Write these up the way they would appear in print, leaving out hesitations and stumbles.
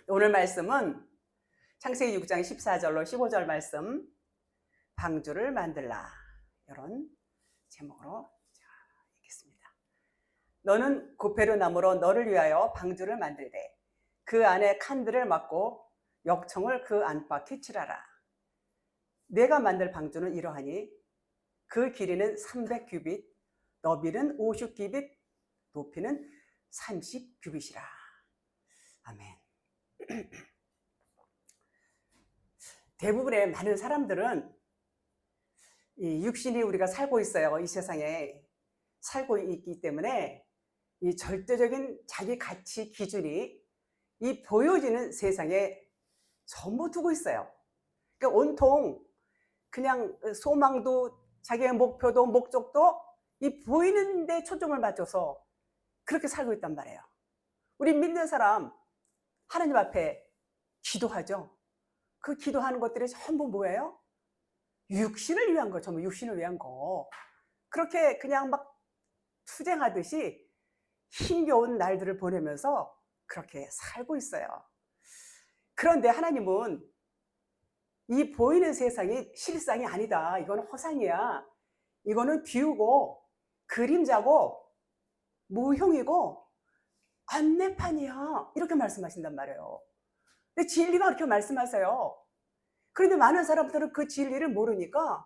오늘 말씀은 창세기 6장 14절로 15절 말씀, 방주를 만들라, 이런 제목으로 읽겠습니다. 너는 고페르 나무로 너를 위하여 방주를 만들되 그 안에 칸들을 막고 역청을 그 안팎에 칠하라. 내가 만들 방주는 이러하니 그 길이는 300규빗, 너비는 50규빗, 높이는 30규빗이라. 아멘. 대부분의 많은 사람들은 이 육신이 우리가 살고 있어요. 이 세상에 살고 있기 때문에 이 절대적인 자기 가치 기준이 이 보여지는 세상에 전부 두고 있어요. 그러니까 온통 그냥 소망도 자기의 목표도 목적도 이 보이는 데 초점을 맞춰서 그렇게 살고 있단 말이에요. 우리 믿는 사람 하나님 앞에 기도하죠. 그 기도하는 것들이 전부 뭐예요? 육신을 위한 거, 전부 육신을 위한 거. 그렇게 그냥 막 투쟁하듯이 힘겨운 날들을 보내면서 그렇게 살고 있어요. 그런데 하나님은 이 보이는 세상이 실상이 아니다. 이건 허상이야. 이거는 비우고 그림자고 모형이고 안내판이야. 이렇게 말씀하신단 말이에요. 근데 진리가 그렇게 말씀하세요. 그런데 많은 사람들은 그 진리를 모르니까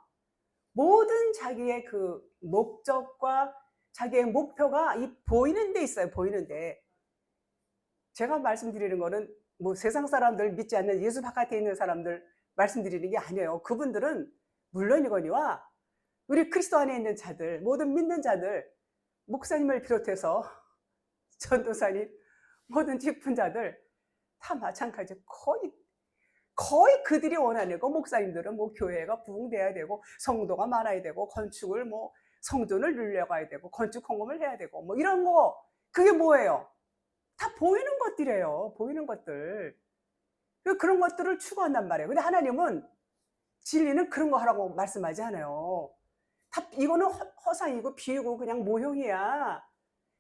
모든 자기의 그 목적과 자기의 목표가 이 보이는 데 있어요. 보이는 데. 제가 말씀드리는 거는 뭐 세상 사람들 믿지 않는 예수 바깥에 있는 사람들 말씀드리는 게 아니에요. 그분들은 물론이거니와 우리 그리스도 안에 있는 자들, 모든 믿는 자들, 목사님을 비롯해서 전도사님, 모든 직분자들 다 마찬가지. 거의 그들이 원하는 거. 목사님들은 뭐 교회가 부흥돼야 되고 성도가 많아야 되고 건축을 뭐 성전을 늘려가야 되고 건축 헌금을 해야 되고 뭐 이런 거. 그게 뭐예요? 다 보이는 것들이에요. 보이는 것들. 그런 것들을 추구한단 말이에요. 근데 하나님은 진리는 그런 거 하라고 말씀하지 않아요. 다 이거는 허상이고 비유고 그냥 모형이야.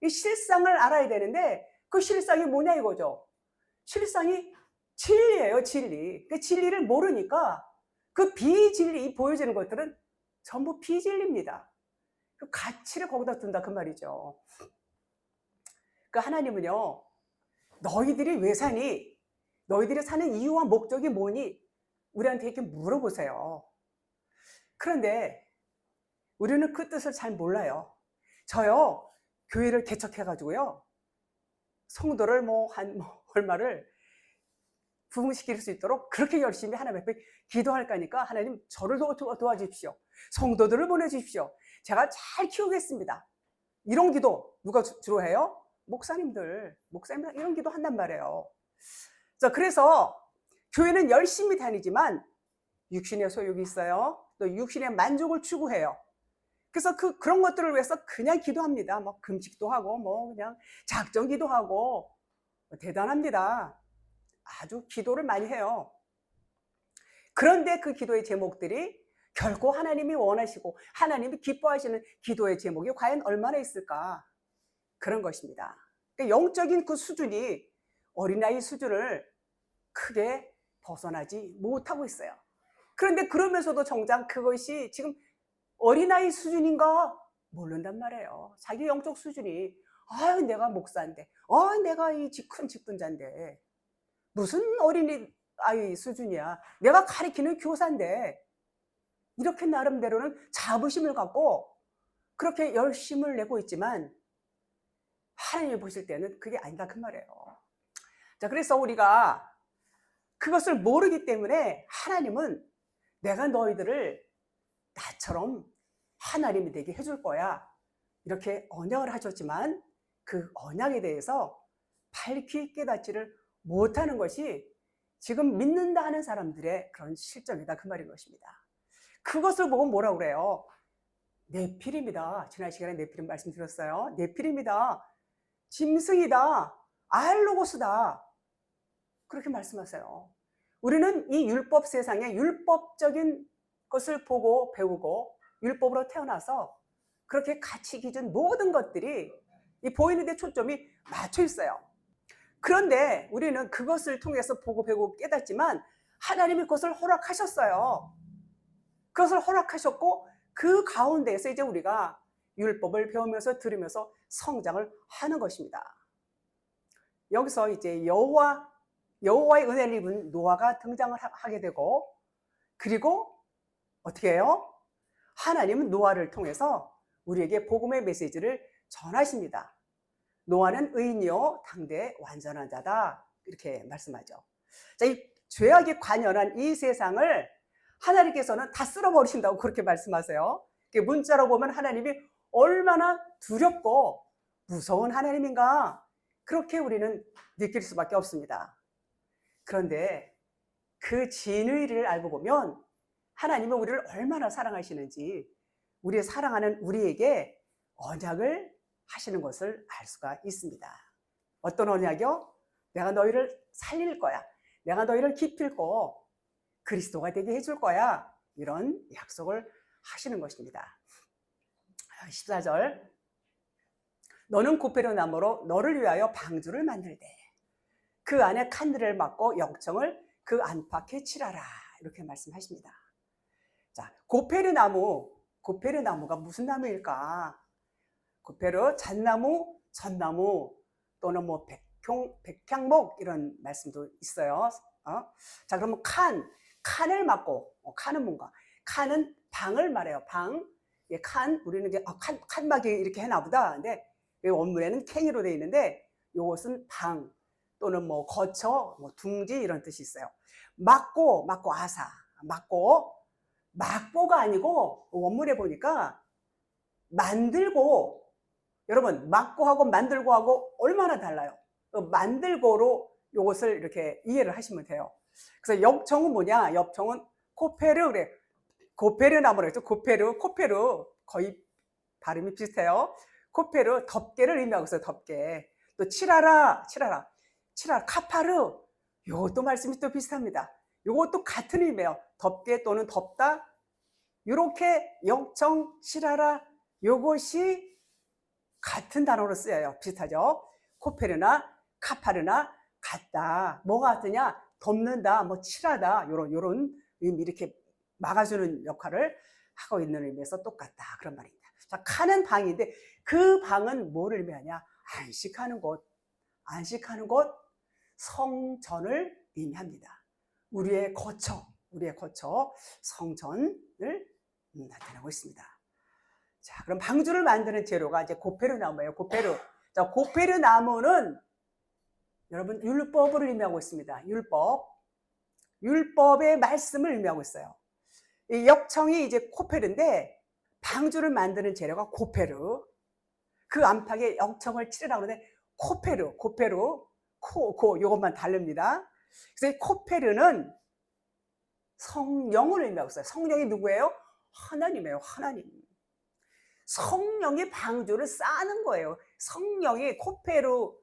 이 실상을 알아야 되는데 그 실상이 뭐냐 이거죠. 실상이 진리예요. 진리. 그 진리를 모르니까 그 비진리, 보여지는 것들은 전부 비진리입니다. 그 가치를 거기다 둔다 그 말이죠. 그 하나님은요, 너희들이 왜 사니? 너희들이 사는 이유와 목적이 뭐니? 우리한테 이렇게 물어보세요. 그런데 우리는 그 뜻을 잘 몰라요. 저요, 교회를 개척해가지고요, 성도를 얼마를 부흥시킬 수 있도록 그렇게 열심히 하나님 앞에 기도할 거니까 하나님 저를 도와주십시오. 성도들을 보내주십시오. 제가 잘 키우겠습니다. 이런 기도 누가 주로 해요? 목사님들 이런 기도 한단 말이에요. 그래서 교회는 열심히 다니지만 육신의 소욕이 있어요. 또 육신의 만족을 추구해요. 그래서 그런 것들을 위해서 그냥 기도합니다. 뭐 금식도 하고 뭐 그냥 작정기도 하고 대단합니다. 아주 기도를 많이 해요. 그런데 그 기도의 제목들이 결코 하나님이 원하시고 하나님이 기뻐하시는 기도의 제목이 과연 얼마나 있을까? 그런 것입니다. 그러니까 영적인 그 수준이 어린아이 수준을 크게 벗어나지 못하고 있어요. 그런데 그러면서도 정작 그것이 지금 어린아이 수준인가 모른단 말이에요. 자기 영적 수준이 아유 내가 목사인데 내가 이 큰 직분자인데 무슨 어린아이 수준이야. 내가 가르치는 교사인데 이렇게 나름대로는 자부심을 갖고 그렇게 열심을 내고 있지만 하나님이 보실 때는 그게 아니다 그 말이에요. 자, 그래서 우리가 그것을 모르기 때문에 하나님은 내가 너희들을 나처럼 하나님이 되게 해줄 거야 이렇게 언약을 하셨지만 그 언약에 대해서 밝히 깨닫지를 못하는 것이 지금 믿는다 하는 사람들의 그런 실정이다 그 말인 것입니다. 그것을 보고 뭐라고 그래요? 네필입니다. 지난 시간에 네필임 말씀드렸어요. 네필입니다. 짐승이다. 알로고스다. 그렇게 말씀하세요. 우리는 이 율법 세상에 율법적인 것을 보고 배우고 율법으로 태어나서 그렇게 가치 기준 모든 것들이 이 보이는 데 초점이 맞춰 있어요. 그런데 우리는 그것을 통해서 보고 배우고 깨닫지만 하나님이 그것을 허락하셨어요. 그것을 허락하셨고 그 가운데에서 이제 우리가 율법을 배우면서 들으면서 성장을 하는 것입니다. 여기서 이제 여호와의 은혜를 입은 노아가 등장을 하게 되고, 그리고 어떻게 해요? 하나님은 노아를 통해서 우리에게 복음의 메시지를 전하십니다. 노아는 의인이요 당대의 완전한 자다, 이렇게 말씀하죠. 자, 이 죄악이 관연한 이 세상을 하나님께서는 다 쓸어버리신다고 그렇게 말씀하세요. 문자로 보면 하나님이 얼마나 두렵고 무서운 하나님인가, 그렇게 우리는 느낄 수밖에 없습니다. 그런데 그 진의를 알고 보면 하나님은 우리를 얼마나 사랑하시는지, 우리의 사랑하는 우리에게 언약을 하시는 것을 알 수가 있습니다. 어떤 언약이요? 내가 너희를 살릴 거야, 내가 너희를 기필코 그리스도가 되게 해줄 거야, 이런 약속을 하시는 것입니다. 14절, 너는 고페르 나무로 너를 위하여 방주를 만들되 그 안에 칸들을 막고 역청을 그 안팎에 칠하라, 이렇게 말씀하십니다. 자, 고페르 나무가 무슨 나무일까? 고페르, 잣나무, 전나무, 또는 뭐 백향목, 이런 말씀도 있어요. 자, 그러면 칸을 막고, 칸은 뭔가? 칸은 방을 말해요. 방. 칸, 우리는 이제 칸막이 이렇게 해놔보다. 근데 원문에는 캔으로 되어 있는데 이것은 방 또는 뭐 거처, 뭐 둥지, 이런 뜻이 있어요. 막고 아사, 막고가 아니고 원문에 보니까 만들고, 여러분 막고하고 만들고하고 얼마나 달라요. 만들고로 이것을 이렇게 이해를 하시면 돼요. 그래서 역청은 뭐냐? 역청은 코페르, 그래. 고페르 나무라고 했죠. 고페르 거의 발음이 비슷해요. 코페르, 덮개를 의미하고 있어요. 덮개. 또 칠하라, 카파르, 이것도 말씀이 또 비슷합니다. 이것도 같은 의미예요. 덮개 또는 덮다, 이렇게 역청, 칠하라, 이것이 같은 단어로 쓰여요. 비슷하죠. 코페르나 카파르나 같다. 뭐가 같으냐? 덮는다, 뭐 칠하다, 요런 의미, 이렇게 막아주는 역할을 하고 있는 의미에서 똑같다, 그런 말입니다. 자, 칸은 방인데 그 방은 뭐를 의미하냐? 안식하는 곳, 성전을 의미합니다. 우리의 거처, 성전을 나타내고 있습니다. 자, 그럼 방주를 만드는 재료가 이제 고페르 나무예요. 자, 고페르 나무는 여러분 율법을 의미하고 있습니다. 율법의 말씀을 의미하고 있어요. 이 역청이 이제 코페르인데 방주를 만드는 재료가 고페르. 그 안팎에 역청을 칠하라고 하는데 코페르, 요것만 다릅니다. 그래서 이 코페르는 성령을 의미하고 있어요. 성령이 누구예요? 하나님이에요. 하나님. 성령이 방주를 쌓는 거예요. 성령이 코페르로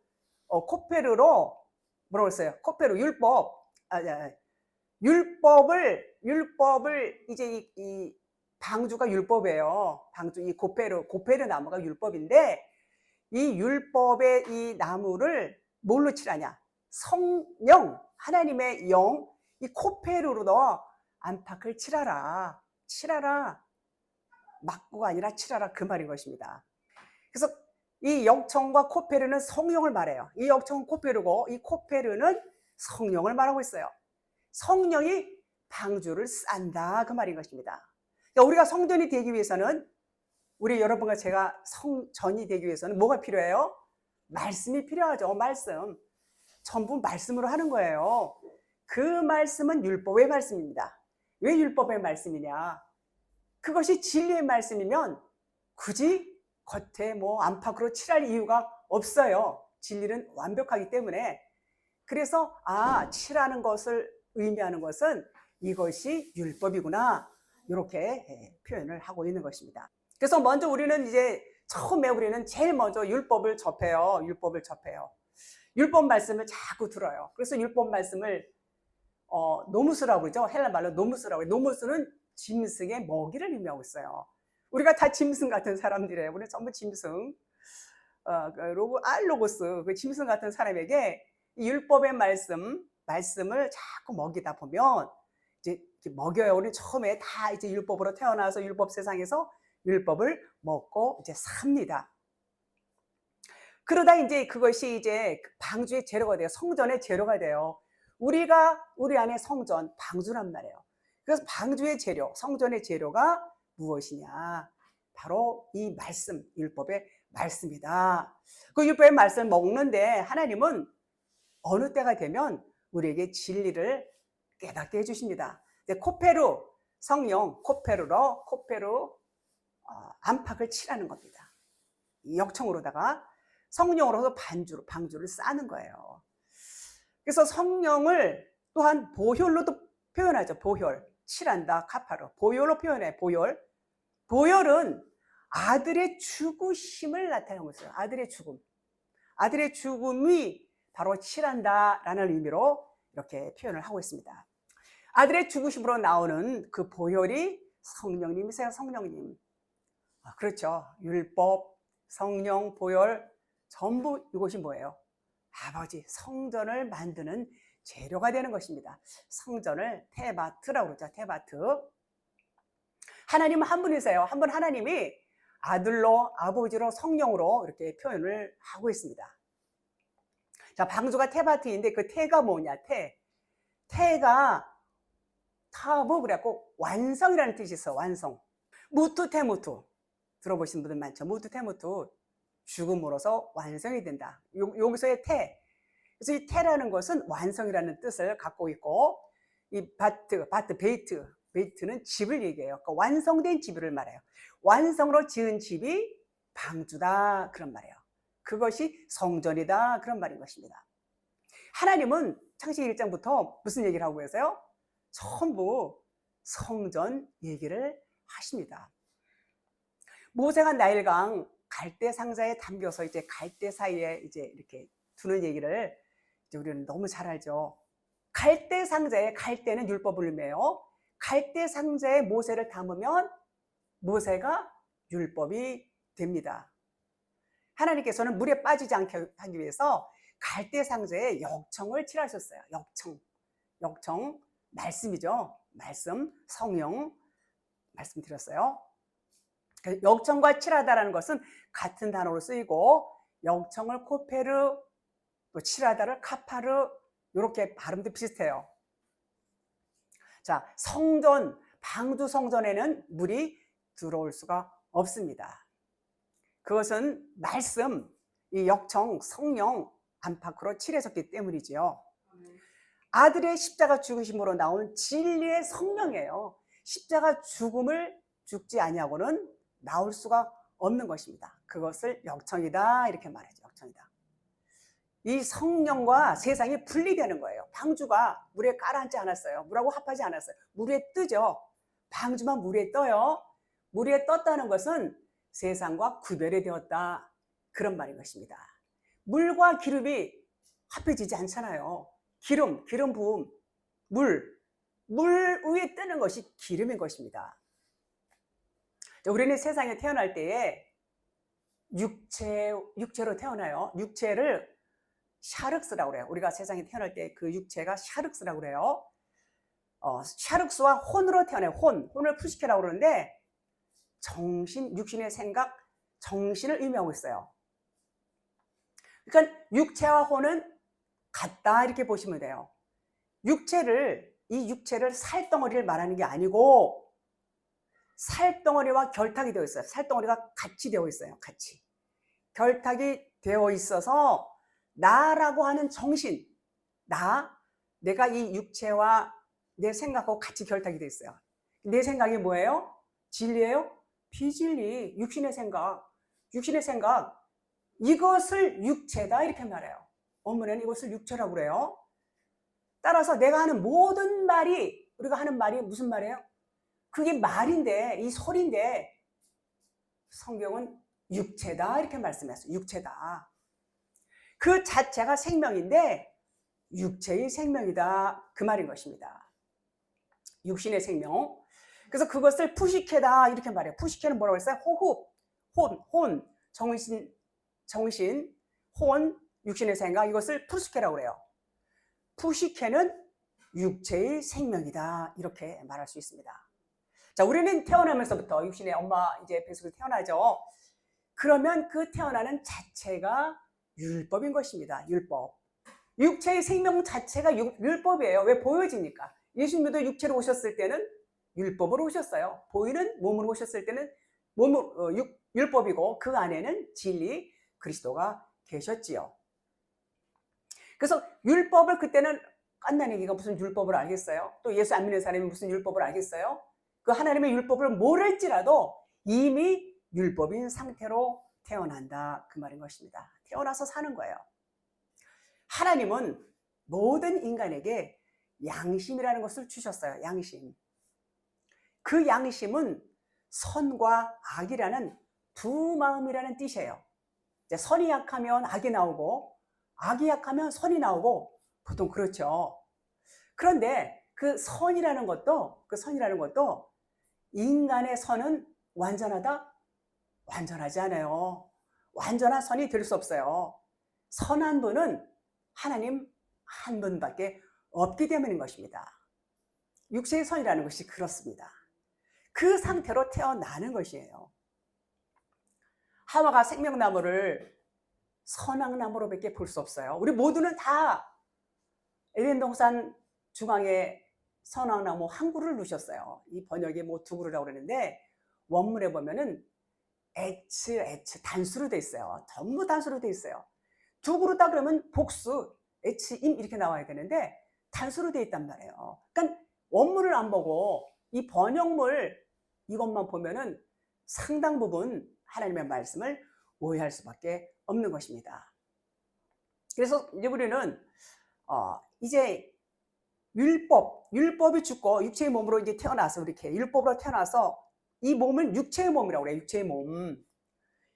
뭐라고 했어요? 코페르 율법을 이제 이 방주가 율법이에요. 이 고페르 나무가 율법인데, 이 율법의 이 나무를 뭘로 칠하냐? 성령, 하나님의 영, 이 코페르로 넣어 안팎을 칠하라. 막고가 아니라 칠하라, 그 말인 것입니다. 그래서 이 역청과 코페르는 성령을 말해요. 이 역청은 코페르고 이 코페르는 성령을 말하고 있어요. 성령이 방주를 싼다, 그 말인 것입니다. 그러니까 우리가 성전이 되기 위해서는, 우리 여러분과 제가 성전이 되기 위해서는 뭐가 필요해요? 말씀이 필요하죠. 말씀. 전부 말씀으로 하는 거예요. 그 말씀은 율법의 말씀입니다. 왜 율법의 말씀이냐? 그것이 진리의 말씀이면 굳이 겉에 뭐 안팎으로 칠할 이유가 없어요. 진리는 완벽하기 때문에. 그래서 칠하는 것을 의미하는 것은 이것이 율법이구나, 이렇게 표현을 하고 있는 것입니다. 그래서 먼저 우리는 우리는 제일 먼저 율법을 접해요. 율법 말씀을 자꾸 들어요. 그래서 율법 말씀을 노무스라고 그러죠. 헬라 말로 노무스라고 해요. 노무스는 짐승의 먹이를 의미하고 있어요. 우리가 다 짐승 같은 사람들이에요. 우리 전부 짐승. 알로고스, 그 짐승 같은 사람에게 이 율법의 말씀을 자꾸 먹이다 보면 이제 먹여요. 우리 처음에 다 이제 율법으로 태어나서 율법 세상에서 율법을 먹고 이제 삽니다. 그러다 이제 그것이 이제 방주의 재료가 돼요. 성전의 재료가 돼요. 우리 안에 성전, 방주란 말이에요. 그래서 방주의 재료, 성전의 재료가 무엇이냐? 바로 이 말씀, 율법의 말씀이다. 그 율법의 말씀을 먹는데 하나님은 어느 때가 되면 우리에게 진리를 깨닫게 해주십니다. 이제 코페루, 성령, 코페루 안팎을 칠하는 겁니다. 이 역청으로다가 성령으로서 방주를 싸는 거예요. 그래서 성령을 또한 보혈로도 표현하죠. 보혈, 칠한다, 카파로. 보혈로 표현해, 보혈. 보혈은 아들의 죽으심을 나타내는 거예요. 아들의 죽음. 아들의 죽음이 바로 칠한다라는 의미로 이렇게 표현을 하고 있습니다. 아들의 죽으심으로 나오는 그 보혈이 성령님이세요. 성령님. 그렇죠. 율법, 성령, 보혈 전부 이것이 뭐예요? 아버지 성전을 만드는 재료가 되는 것입니다. 성전을 테바트라고 그러죠. 테바트. 하나님은 한 분이세요. 한 분 하나님이 아들로, 아버지로, 성령으로 이렇게 표현을 하고 있습니다. 자, 방주가 테바트인데 그 테가 뭐냐? 테가 타브 그래갖고 완성이라는 뜻이 있어. 완성. 무투테무투 들어보신 분들 많죠. 무투테무투 죽음으로서 완성이 된다. 여기서의 테. 그래서 이 테라는 것은 완성이라는 뜻을 갖고 있고, 이 베이트는 집을 얘기해요. 그러니까 완성된 집을 말해요. 완성으로 지은 집이 방주다 그런 말이에요. 그것이 성전이다 그런 말인 것입니다. 하나님은 창세기 1장부터 무슨 얘기를 하고 계세요? 전부 성전 얘기를 하십니다. 모세가 나일강 갈대 상자에 담겨서 이제 갈대 사이에 이제 이렇게 두는 얘기를 이제 우리는 너무 잘 알죠. 갈대 상자에, 갈대는 율법을 의미해요. 갈대 상자에 모세를 담으면 모세가 율법이 됩니다. 하나님께서는 물에 빠지지 않게 하기 위해서 갈대 상자에 역청을 칠하셨어요. 역청 말씀이죠. 말씀, 성령 말씀드렸어요. 역청과 칠하다라는 것은 같은 단어로 쓰이고, 역청을 코페르, 또 칠하다를 카파르, 이렇게 발음도 비슷해요. 자, 성전, 방주 성전에는 물이 들어올 수가 없습니다. 그것은 말씀, 이 역청, 성령 안팎으로 칠해졌기 때문이지요. 아들의 십자가 죽으심으로 나온 진리의 성령이에요. 십자가 죽지 아니하고는 나올 수가 없는 것입니다. 그것을 역청이다 이렇게 말하죠. 역청이다. 이 성령과 세상이 분리되는 거예요. 방주가 물에 가라앉지 않았어요. 물하고 합하지 않았어요. 물에 뜨죠. 방주만 물에 떠요. 물에 떴다는 것은 세상과 구별이 되었다 그런 말인 것입니다. 물과 기름이 합해지지 않잖아요. 기름 부음, 물 위에 뜨는 것이 기름인 것입니다. 우리는 세상에 태어날 때에 육체로 태어나요. 육체를 샤륵스라고 그래요. 우리가 세상에 태어날 때 그 육체가 샤륵스라고 그래요. 샤륵스와 혼으로 태어나요. 혼을 푸시케라고 그러는데 정신, 육신의 생각, 정신을 의미하고 있어요. 그러니까 육체와 혼은 같다 이렇게 보시면 돼요. 이 육체를 살덩어리를 말하는 게 아니고 살덩어리와 결탁이 되어 있어요. 살덩어리가 같이 되어 있어요. 같이. 결탁이 되어 있어서 나라고 하는 정신, 내가 이 육체와 내 생각하고 같이 결탁이 되어 있어요. 내 생각이 뭐예요? 진리예요? 비진리, 육신의 생각. 이것을 육체다 이렇게 말해요. 어머니는 이것을 육체라고 그래요. 따라서 내가 하는 모든 말이, 우리가 하는 말이 무슨 말이에요? 그게 말인데, 이 소리인데 성경은 육체다 이렇게 말씀했어요. 육체다. 그 자체가 생명인데 육체의 생명이다 그 말인 것입니다. 육신의 생명. 그래서 그것을 푸시케다 이렇게 말해요. 푸시케는 뭐라고 했어요? 호흡, 정신, 혼, 육신의 생각, 이것을 푸시케라고 그래요. 푸시케는 육체의 생명이다. 이렇게 말할 수 있습니다. 자, 우리는 태어나면서부터 육신의 엄마 이제 뱃속에서 태어나죠. 그러면 그 태어나는 자체가 율법인 것입니다. 율법. 육체의 생명 자체가 율법이에요. 왜? 보여지니까. 예수님도 육체로 오셨을 때는 율법으로 오셨어요. 보이는 몸으로 오셨을 때는 율법이고 그 안에는 진리 그리스도가 계셨지요. 그래서 율법을 그때는 깐난이기가 무슨 율법을 알겠어요? 또 예수 안 믿는 사람이 무슨 율법을 알겠어요? 그 하나님의 율법을 모를지라도 이미 율법인 상태로 태어난다, 그 말인 것입니다. 태어나서 사는 거예요. 하나님은 모든 인간에게 양심이라는 것을 주셨어요. 양심. 그 양심은 선과 악이라는 두 마음이라는 뜻이에요. 선이 약하면 악이 나오고 악이 약하면 선이 나오고 보통 그렇죠. 그런데 그 선이라는 것도 인간의 선은 완전하다? 완전하지 않아요. 완전한 선이 될 수 없어요. 선한 분은 하나님 한 분밖에 없기 때문인 것입니다. 육체의 선이라는 것이 그렇습니다. 그 상태로 태어나는 것이에요. 하와가 생명나무를 선악나무로밖에 볼 수 없어요. 우리 모두는 다 에덴 동산 중앙에 선악나무 한 그루를 두셨어요. 이 번역에 뭐 두 그루라고 그러는데 원문에 보면은 단수로 돼 있어요. 전부 단수로 돼 있어요. 두 그루다 그러면 복수, 임 이렇게 나와야 되는데 단수로 돼 있단 말이에요. 그러니까 원문을 안 보고 이 번역물 이것만 보면은 상당 부분 하나님의 말씀을 오해할 수밖에 없는 것입니다. 그래서 이제 우리는 이제 율법이 죽고 육체의 몸으로 이제 태어나서 이렇게 율법으로 태어나서 이 몸을 육체의 몸이라고 그래요.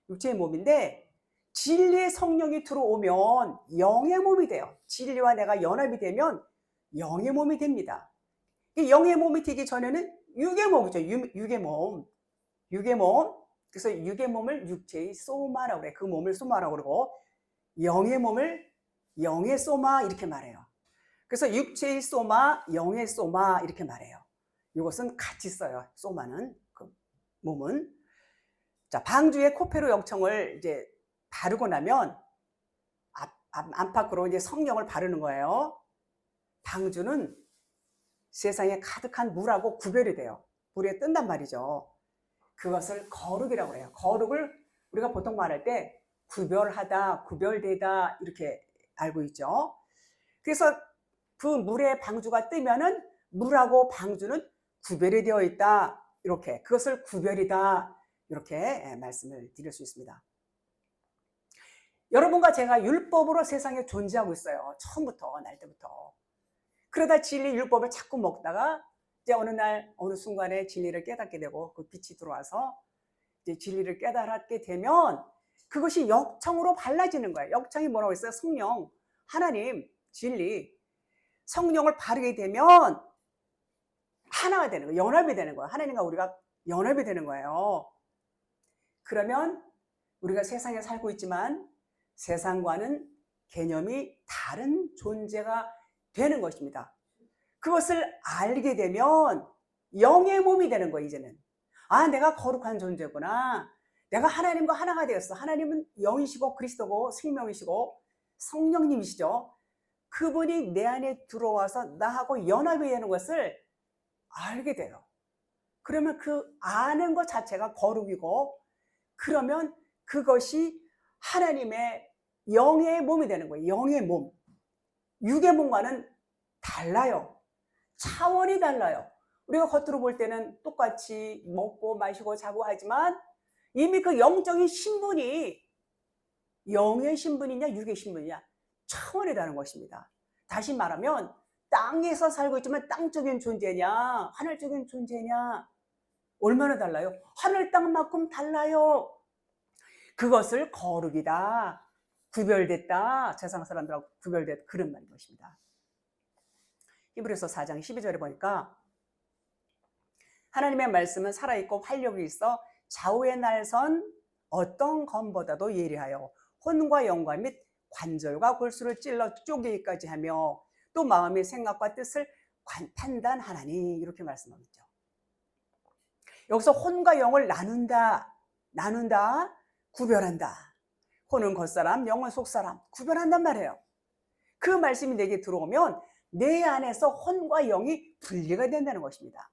육체의 몸인데 진리의 성령이 들어오면 영의 몸이 돼요. 진리와 내가 연합이 되면 영의 몸이 됩니다. 이 영의 몸이 되기 전에는 육의 몸이죠. 육의 몸. 그래서 육의 몸을 육체의 소마라고 그래요. 그 몸을 소마라고 그러고 영의 몸을 영의 소마 이렇게 말해요. 그래서 육체의 소마, 영의 소마 이렇게 말해요. 이것은 같이 써요. 소마는 그 몸은. 자, 방주에 코페로 역청을 이제 바르고 나면 안팎으로 이제 성령을 바르는 거예요. 방주는 세상에 가득한 물하고 구별이 돼요. 물에 뜬단 말이죠. 그것을 거룩이라고 해요. 거룩을 우리가 보통 말할 때 구별하다, 구별되다 이렇게 알고 있죠. 그래서 그 물에 방주가 뜨면은 물하고 방주는 구별이 되어 있다. 이렇게 그것을 구별이다. 이렇게 말씀을 드릴 수 있습니다. 여러분과 제가 율법으로 세상에 존재하고 있어요. 처음부터 날 때부터. 그러다 진리 율법을 자꾸 먹다가 이제 어느 순간에 진리를 깨닫게 되고 그 빛이 들어와서 이제 진리를 깨달았게 되면 그것이 역청으로 발라지는 거예요. 역청이 뭐라고 했어요? 성령, 하나님, 진리. 성령을 바르게 되면 하나가 되는 거예요. 연합이 되는 거예요. 하나님과 우리가 연합이 되는 거예요. 그러면 우리가 세상에 살고 있지만 세상과는 개념이 다른 존재가 되는 것입니다. 그것을 알게 되면 영의 몸이 되는 거예요. 이제는 내가 거룩한 존재구나. 내가 하나님과 하나가 되었어. 하나님은 영이시고 그리스도고 생명이시고 성령님이시죠. 그분이 내 안에 들어와서 나하고 연합이 되는 것을 알게 돼요. 그러면 그 아는 것 자체가 거룩이고 그러면 그것이 하나님의 영의 몸이 되는 거예요. 영의 몸. 육의 몸과는 달라요. 차원이 달라요. 우리가 겉으로 볼 때는 똑같이 먹고 마시고 자고 하지만 이미 그 영적인 신분이 영의 신분이냐 육의 신분이냐 차원이 다른 것입니다. 다시 말하면 땅에서 살고 있지만 땅적인 존재냐 하늘적인 존재냐 얼마나 달라요? 하늘 땅만큼 달라요. 그것을 거룩이다. 구별됐다. 세상 사람들하고 구별됐다. 그런 말인 것입니다. 히브리서 4장 12절에 보니까 하나님의 말씀은 살아있고 활력이 있어 좌우의 날선 어떤 검보다도 예리하여 혼과 영과 및 관절과 골수를 찔러 쪼개기까지 하며 또 마음의 생각과 뜻을 판단하나니 이렇게 말씀하고 있죠. 여기서 혼과 영을 나눈다, 구별한다. 혼은 겉사람, 영은 속사람, 구별한단 말이에요. 그 말씀이 내게 들어오면 내 안에서 혼과 영이 분리가 된다는 것입니다.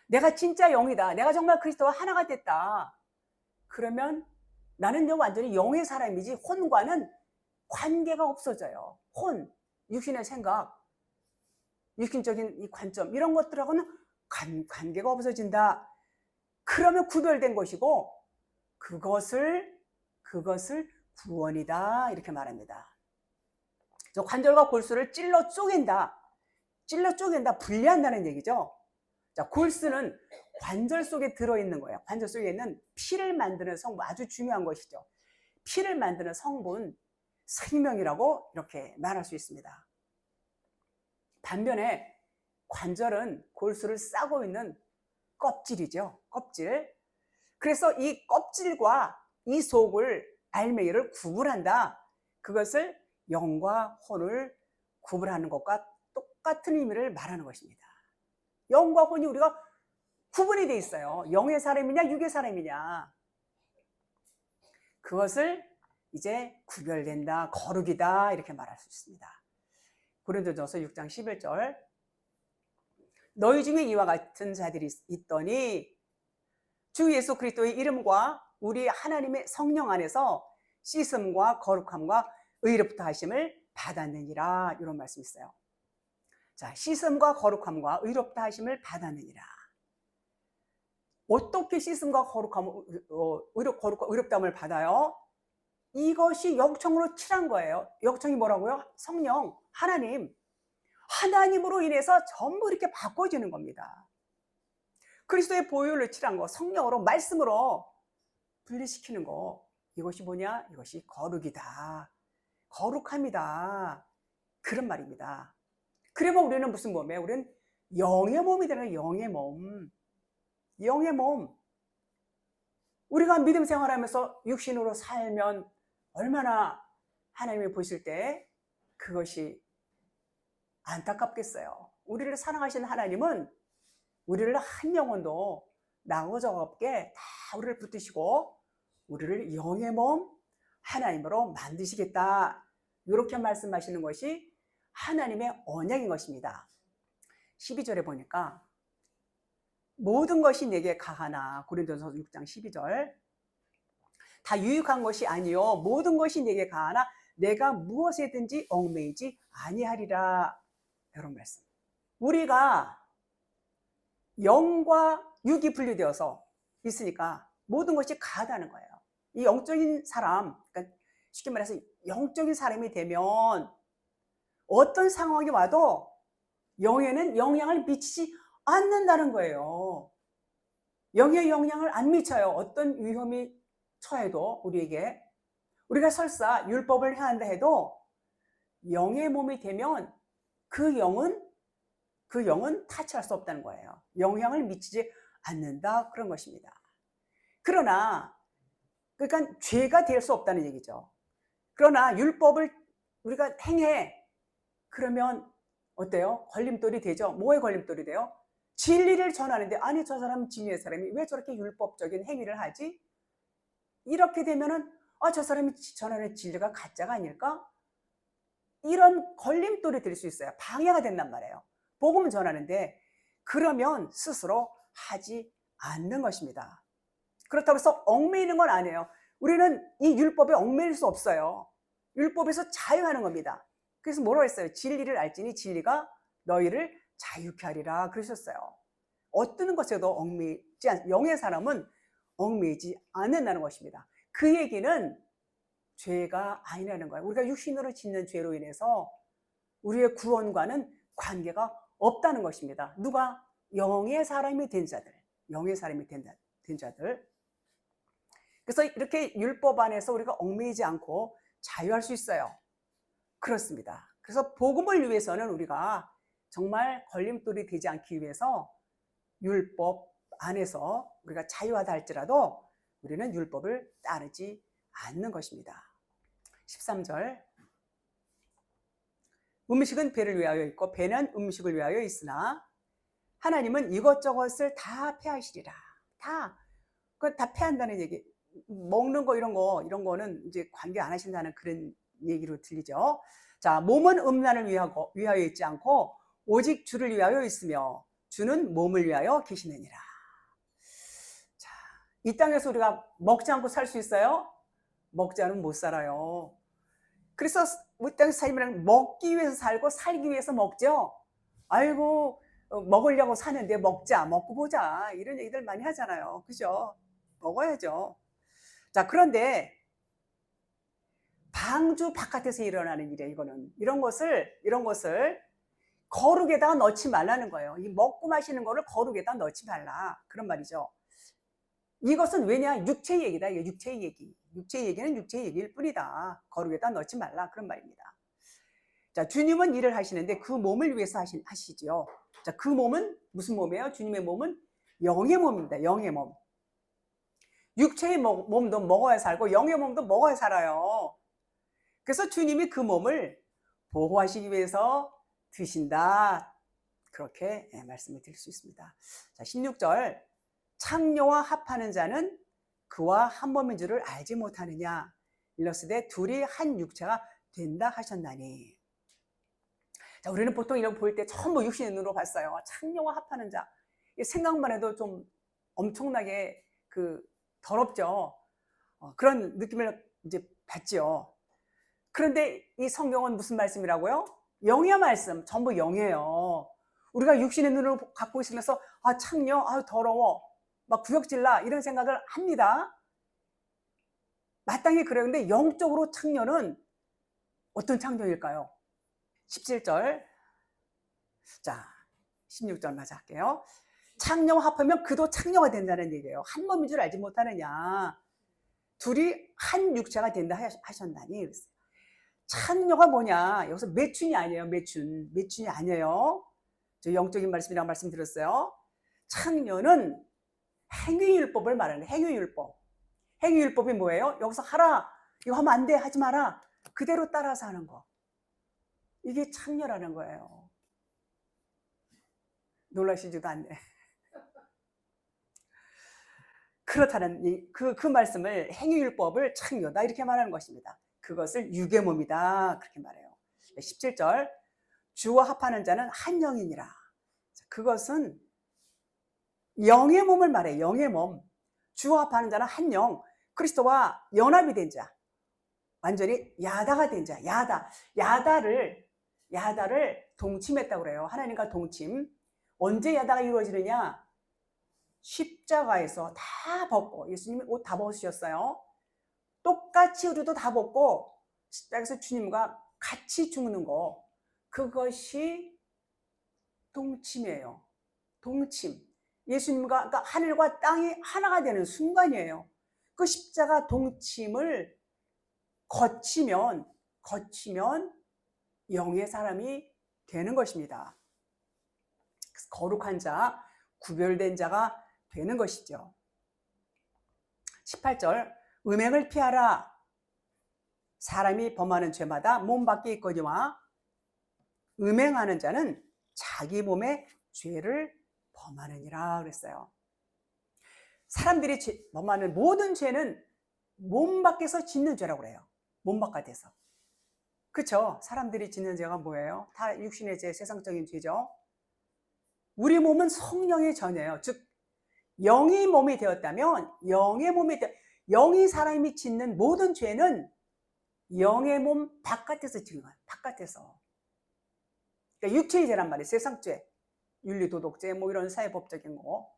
내가 진짜 영이다. 내가 정말 그리스도와 하나가 됐다. 그러면 나는 완전히 영의 사람이지 혼과는 관계가 없어져요. 혼, 육신의 생각, 육신적인 이 관점 이런 것들하고는 관계가 없어진다. 그러면 구별된 것이고 그것을 구원이다 이렇게 말합니다. 저 관절과 골수를 찔러 쪼갠다, 분리한다는 얘기죠. 자, 골수는 관절 속에 들어있는 거예요. 관절 속에 있는 피를 만드는 성분, 아주 중요한 것이죠. 피를 만드는 성분, 생명이라고 이렇게 말할 수 있습니다. 반면에 관절은 골수를 싸고 있는 껍질이죠. 껍질. 그래서 이 껍질과 이 속을, 알맹이를 구분한다. 그것을 영과 혼을 구분하는 것과 똑같은 의미를 말하는 것입니다. 영과 혼이 우리가 구분이 돼 있어요. 영의 사람이냐 육의 사람이냐. 그것을 이제 구별된다, 거룩이다 이렇게 말할 수 있습니다. 고린도전서 6장 11절 너희 중에 이와 같은 자들이 있더니 주 예수 그리스도의 이름과 우리 하나님의 성령 안에서 씻음과 거룩함과 의롭다 하심을 받았느니라 이런 말씀이 있어요. 자, 씻음과 거룩함과 의롭다 하심을 받았느니라. 어떻게 씻음과 의롭다함을 받아요? 이것이 역청으로 칠한 거예요. 역청이 뭐라고요? 성령, 하나님으로 인해서 전부 이렇게 바꿔지는 겁니다. 그리스도의 보혈로 칠한 거, 성령으로, 말씀으로 분리시키는 거, 이것이 뭐냐? 이것이 거룩이다, 거룩함이다, 그런 말입니다. 그러면 우리는 무슨 몸이에요? 우리는 영의 몸이 되는 거예요. 영의 몸. 우리가 믿음 생활하면서 육신으로 살면 얼마나 하나님이 보실 때 그것이 안타깝겠어요. 우리를 사랑하시는 하나님은 우리를 한 영혼도 나고 적 없게 다 우리를 붙드시고 우리를 영의 몸 하나님으로 만드시겠다, 이렇게 말씀하시는 것이 하나님의 언약인 것입니다. 12절에 보니까 모든 것이 내게 가하나, 고린도전서 6장 12절, 다 유익한 것이 아니요 모든 것이 내게 가하나 내가 무엇에든지 얽매이지 아니하리라, 이런 말씀. 우리가 영과 육이 분리되어서 있으니까 모든 것이 가하다는 거예요. 이 영적인 사람, 그러니까 쉽게 말해서 영적인 사람이 되면 어떤 상황이 와도 영에는 영향을 미치지 않는다는 거예요. 영에 영향을 안 미쳐요. 어떤 위험이 처해도 우리에게. 우리가 설사 율법을 행한다 해도 영의 몸이 되면 그 영은 타치할 수 없다는 거예요. 영향을 미치지 않는다, 그런 것입니다. 그러니까 죄가 될 수 없다는 얘기죠. 그러나 율법을 우리가 행해, 그러면 어때요? 걸림돌이 되죠. 뭐에 걸림돌이 돼요? 진리를 전하는데, 아니 저 사람은 진리의 사람이 왜 저렇게 율법적인 행위를 하지? 이렇게 되면은 저 사람이 전하는 진리가 가짜가 아닐까? 이런 걸림돌이 될 수 있어요. 방해가 된단 말이에요. 복음을 전하는데. 그러면 스스로 하지 않는 것입니다. 그렇다고 해서 얽매이는 건 아니에요. 우리는 이 율법에 얽매일 수 없어요. 율법에서 자유하는 겁니다. 그래서 뭐라고 했어요? 진리를 알지니 진리가 너희를 자유케 하리라 그러셨어요. 어떤 것에도 얽매이지 않, 영의 사람은 얽매이지 않는다는 것입니다. 그 얘기는 죄가 아니라는 거예요. 우리가 육신으로 짓는 죄로 인해서 우리의 구원과는 관계가 없다는 것입니다. 누가? 영의 사람이 된 자들. 영의 사람이 된 자들. 그래서 이렇게 율법 안에서 우리가 얽매이지 않고 자유할 수 있어요. 그렇습니다. 그래서 복음을 위해서는 우리가 정말 걸림돌이 되지 않기 위해서 율법 안에서 우리가 자유하다 할지라도 우리는 율법을 따르지 않는 것입니다. 13절 음식은 배를 위하여 있고 배는 음식을 위하여 있으나 하나님은 이것저것을 다 폐하시리라. 그거 다 폐한다는 얘기. 먹는 거 이런 거는 이제 관계 안 하신다는 그런 얘기로 들리죠. 자, 몸은 음란을 위하여 있지 않고 오직 주를 위하여 있으며 주는 몸을 위하여 계시느니라. 자, 이 땅에서 우리가 먹지 않고 살 수 있어요? 먹지 않으면 못 살아요. 그래서 이 땅에서 살면 먹기 위해서 살고 살기 위해서 먹죠. 아이고 먹으려고 사는데 먹고 보자 이런 얘기들 많이 하잖아요. 그죠? 먹어야죠. 자, 그런데 방주 바깥에서 일어나는 일이에요. 이거는 이런 것을 거룩에다가 넣지 말라는 거예요. 이 먹고 마시는 거를 거룩에다 넣지 말라 그런 말이죠. 이것은 왜냐? 육체의 얘기다. 이게 육체의 얘기. 육체의 얘기는 육체의 얘기일 뿐이다. 거룩에다 넣지 말라 그런 말입니다. 자, 주님은 일을 하시는데 그 몸을 위해서 하시죠. 자, 그 몸은 무슨 몸이에요? 주님의 몸은 영의 몸입니다. 영의 몸. 육체의 몸도 먹어야 살고 영의 몸도 먹어야 살아요. 그래서 주님이 그 몸을 보호하시기 위해서 드신다. 그렇게 말씀을 드릴 수 있습니다. 자, 16절. 창녀와 합하는 자는 그와 한 몸인 줄을 알지 못하느냐. 일러스되 둘이 한 육체가 된다 하셨나니. 자, 우리는 보통 이런 거 볼 때 전부 육신의 눈으로 봤어요. 창녀와 합하는 자. 생각만 해도 좀 엄청나게 더럽죠. 그런 느낌을 이제 받죠. 그런데 이 성경은 무슨 말씀이라고요? 영의 말씀, 전부 영이에요. 우리가 육신의 눈을 갖고 있으면서 창녀, 더러워, 막 구역질나 이런 생각을 합니다. 마땅히 그래요. 근데 영적으로 창녀는 어떤 창녀일까요? 17절. 자, 16절 마저 할게요. 창녀와 합하면 그도 창녀가 된다는 얘기예요. 한 몸인 줄 알지 못하느냐. 둘이 한 육체가 된다 하셨나니 그랬어요. 창녀가 뭐냐? 여기서 매춘이 아니에요. 매춘이 아니에요. 저 영적인 말씀이라고 말씀드렸어요. 창녀는 행위율법을 말하는 행위율법. 행위율법이 뭐예요? 여기서 하라. 이거 하면 안 돼. 하지 마라. 그대로 따라서 하는 거. 이게 창녀라는 거예요. 놀라시지도 않네. 그렇다는 그 말씀을 행위율법을 창녀다 이렇게 말하는 것입니다. 그것을 육의 몸이다 그렇게 말해요. 17절. 주와 합하는 자는 한 영이니라. 그것은 영의 몸을 말해요. 영의 몸. 주와 합하는 자는 한 영. 그리스도와 연합이 된 자. 완전히 야다가 된 자. 야다를 동침했다고 그래요. 하나님과 동침. 언제 야다가 이루어지느냐? 십자가에서 다 벗고, 예수님이 옷 다 벗으셨어요. 똑같이 우리도 다 벗고 십자가에서 주님과 같이 죽는 거, 그것이 동침이에요. 동침. 예수님과, 그러니까 하늘과 땅이 하나가 되는 순간이에요. 그 십자가 동침을 거치면 영의 사람이 되는 것입니다. 거룩한 자, 구별된 자가 되는 것이죠. 18절. 음행을 피하라. 사람이 범하는 죄마다 몸 밖에 있거니와 음행하는 자는 자기 몸의 죄를 범하느니라 그랬어요. 사람들이 범하는 모든 죄는 몸 밖에서 짓는 죄라고 그래요. 몸 바깥에서. 그렇죠? 사람들이 짓는 죄가 뭐예요? 다 육신의 죄, 세상적인 죄죠. 우리 몸은 성령의 전이에요. 즉 영이 몸이 되었다면 영이 사람이 짓는 모든 죄는 영의 몸 바깥에서 짓는 거예요. 바깥에서. 그러니까 육체의 죄란 말이에요. 세상죄, 윤리도덕죄 뭐 이런 사회법적인 거.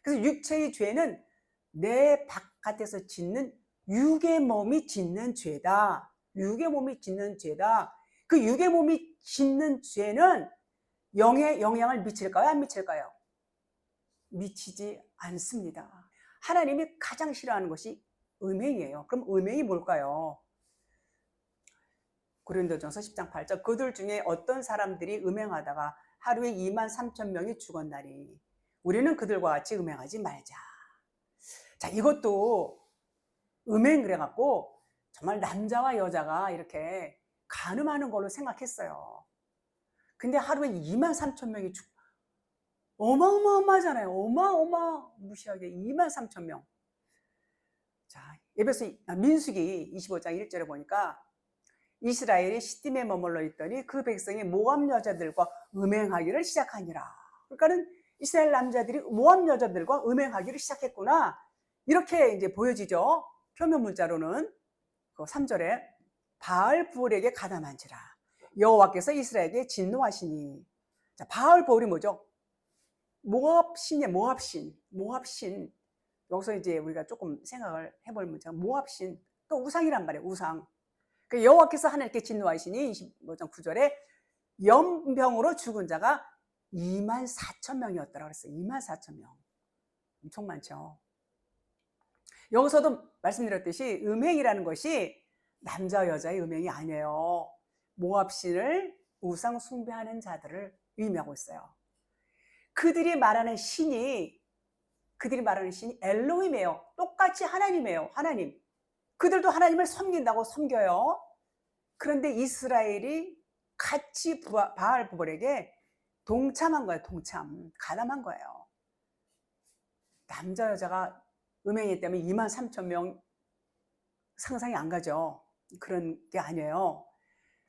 그래서 육체의 죄는 내 바깥에서 짓는 육의 몸이 짓는 죄다. 육의 몸이 짓는 죄다. 그 육의 몸이 짓는 죄는 영에 영향을 미칠까요? 안 미칠까요? 미치지 않습니다. 하나님이 가장 싫어하는 것이 음행이에요. 그럼 음행이 뭘까요? 고린도전서 10장 8절. 그들 중에 어떤 사람들이 음행하다가 하루에 23,000명이 죽었나니 우리는 그들과 같이 음행하지 말자. 자, 이것도 음행 그래갖고 정말 남자와 여자가 이렇게 간음하는 걸로 생각했어요. 근데 하루에 23,000명이 어마어마하잖아요. 어마어마무시하게 23,000명. 자, 민수기 25장 1절에 보니까 이스라엘이 시딤에 머물러 있더니 그 백성이 모압 여자들과 음행하기를 시작하니라. 그러니까는 이스라엘 남자들이 모압 여자들과 음행하기를 시작했구나. 이렇게 이제 보여지죠. 표면 문자로는 그 3절에 바알부올에게 가담한지라. 여호와께서 이스라엘에게 진노하시니. 자, 바알부올이 뭐죠? 모압신이에요. 모압신. 여기서 이제 우리가 조금 생각을 해볼 문제가 모압신. 또 우상이란 말이에요. 우상. 그 여호와께서 하나님께 진노하시니 25장 9절에 연병으로 죽은 자가 24,000명이었더라 그랬어요. 24,000명. 엄청 많죠. 여기서도 말씀드렸듯이 음행이라는 것이 남자 여자의 음행이 아니에요. 모압신을 우상 숭배하는 자들을 의미하고 있어요. 그들이 말하는 신이 엘로힘이에요. 똑같이 하나님이에요. 하나님. 그들도 하나님을 섬긴다고 섬겨요. 그런데 이스라엘이 같이 바알부올에게 동참한 거예요. 가담한 거예요. 남자 여자가 음행이 때문에 23,000명 상상이 안 가죠. 그런 게 아니에요.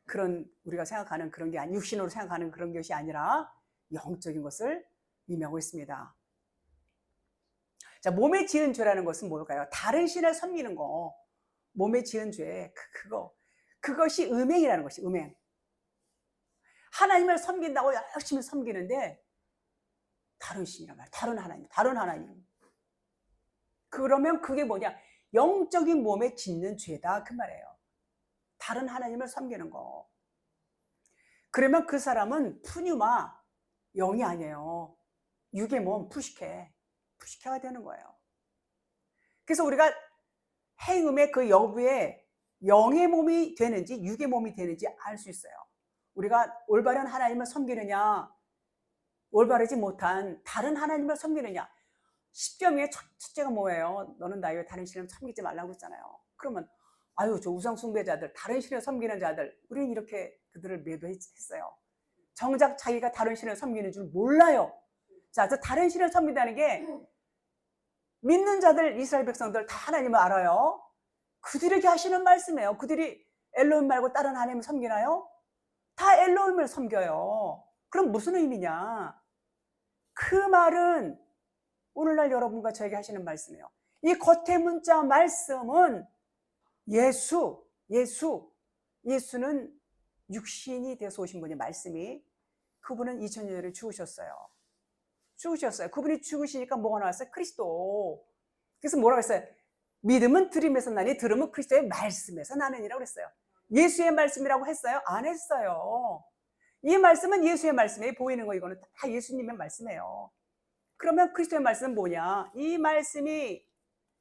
그런 우리가 생각하는 그런 게 육신으로 생각하는 그런 것이 아니라 영적인 것을 의미하고 있습니다. 자, 몸에 지은 죄라는 것은 뭘까요? 다른 신을 섬기는 거. 몸에 지은 죄, 그것이 음행이라는 것이 음행. 하나님을 섬긴다고 열심히 섬기는데 다른 신이란 말이야. 다른 하나님. 그러면 그게 뭐냐? 영적인 몸에 짓는 죄다 그 말이에요. 다른 하나님을 섬기는 거. 그러면 그 사람은 푸뉴마, 영이 아니에요. 육의 몸, 푸시케가 되는 거예요. 그래서 우리가 행음의 그 여부에 영의 몸이 되는지 육의 몸이 되는지 알 수 있어요. 우리가 올바른 하나님을 섬기느냐, 올바르지 못한 다른 하나님을 섬기느냐. 십계명의 첫째가 뭐예요? 너는 나의 다른 신을 섬기지 말라고 했잖아요. 그러면 저 우상 숭배자들, 다른 신을 섬기는 자들, 우리는 이렇게 그들을 매도했어요. 정작 자기가 다른 신을 섬기는 줄 몰라요. 자, 저 다른 신을 섬긴다는 게 믿는 자들, 이스라엘 백성들 다 하나님을 알아요. 그들에게 하시는 말씀이에요. 그들이 엘로힘 말고 다른 하나님을 섬기나요? 다 엘로힘을 섬겨요. 그럼 무슨 의미냐? 그 말은 오늘날 여러분과 저에게 하시는 말씀이에요. 이 겉의 문자 말씀은 예수는 육신이 되어서 오신 분이 말씀이 그분은 2000년 전에 죽으셨어요. 그분이 죽으시니까 뭐가 나왔어요? 그리스도. 그래서 뭐라고 했어요? 믿음은 들음에서 나니 들음은 그리스도의 말씀에서 나느니라고 그랬어요. 예수의 말씀이라고 했어요? 안 했어요. 이 말씀은 예수의 말씀에 보이는 거, 이거는 다 예수님의 말씀이에요. 그러면 그리스도의 말씀은 뭐냐? 이 말씀이,